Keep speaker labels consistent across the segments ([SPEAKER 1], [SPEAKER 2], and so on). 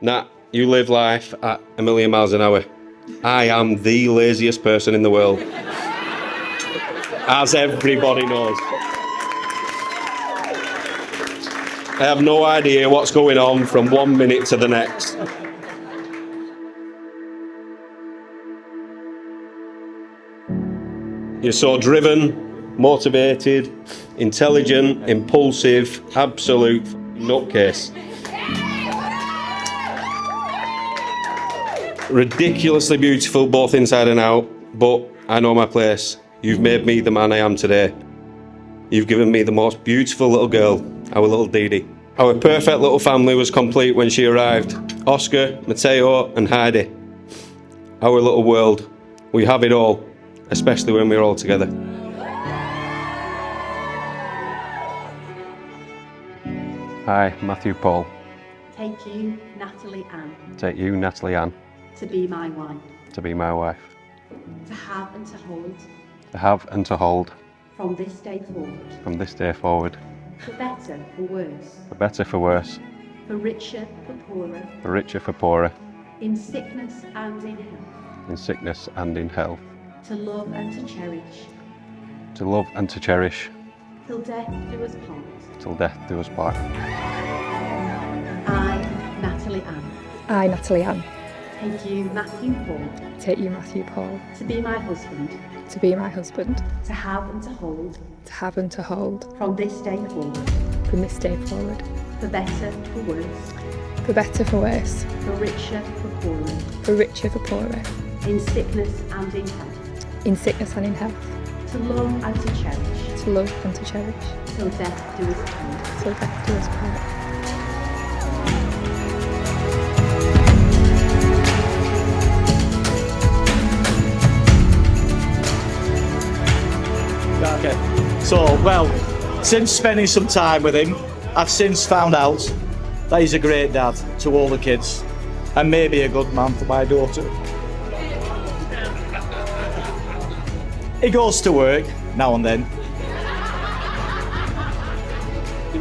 [SPEAKER 1] Nat, you live life at a million miles an hour. I am the laziest person in the world. As everybody knows. I have no idea what's going on from 1 minute to the next. You're so driven, motivated, intelligent, impulsive, absolute nutcase. Ridiculously beautiful both inside and out, but I know my place. You've made me the man I am today. You've given me the most beautiful little girl, our little Dee Dee. Our perfect little family was complete when she arrived. Oscar, Mateo and Heidi. Our little world. We have it all, especially when we're all together. Hi, Matthew Paul.
[SPEAKER 2] Take you, Natalie Ann.
[SPEAKER 1] Take you, Natalie Ann.
[SPEAKER 2] To be my wife.
[SPEAKER 1] To be my wife.
[SPEAKER 2] To have and to hold.
[SPEAKER 1] To have and to hold.
[SPEAKER 2] From this day forward.
[SPEAKER 1] From this day forward.
[SPEAKER 2] For better, for worse.
[SPEAKER 1] For better, for worse.
[SPEAKER 2] For richer, for poorer.
[SPEAKER 1] For richer, for poorer.
[SPEAKER 2] In sickness and in health.
[SPEAKER 1] In sickness and in health.
[SPEAKER 2] To love and to cherish.
[SPEAKER 1] To love and to cherish.
[SPEAKER 2] Till death do us part.
[SPEAKER 1] Till death do us part.
[SPEAKER 2] I, Natalie Ann.
[SPEAKER 3] I, Natalie Ann.
[SPEAKER 2] Take you, Matthew Paul.
[SPEAKER 3] Take you, Matthew Paul.
[SPEAKER 2] To be my husband.
[SPEAKER 3] To be my husband.
[SPEAKER 2] To have and to hold.
[SPEAKER 3] To have and to hold.
[SPEAKER 2] From this day forward.
[SPEAKER 3] From this day forward.
[SPEAKER 2] For better, for worse.
[SPEAKER 3] For better, for worse.
[SPEAKER 2] For richer, for poorer.
[SPEAKER 3] For richer, for poorer.
[SPEAKER 2] In sickness and in health.
[SPEAKER 3] In sickness and in health.
[SPEAKER 2] To love and to cherish.
[SPEAKER 3] To love and to cherish.
[SPEAKER 2] Till death do us part.
[SPEAKER 3] Till death do us part.
[SPEAKER 4] Okay, so, well, since spending some time with him, I've since found out that he's a great dad to all the kids and maybe a good man for my daughter. He goes to work now and then.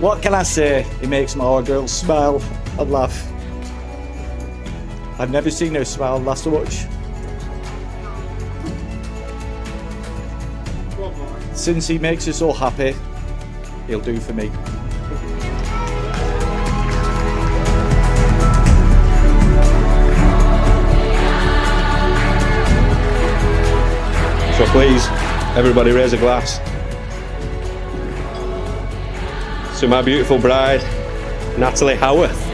[SPEAKER 4] What can I say? He makes my girl smile and laugh. I've never seen her smile and laugh so much. Since he makes her so happy, he'll do for me.
[SPEAKER 1] So please, everybody raise a glass to my beautiful bride, Natalie Howarth.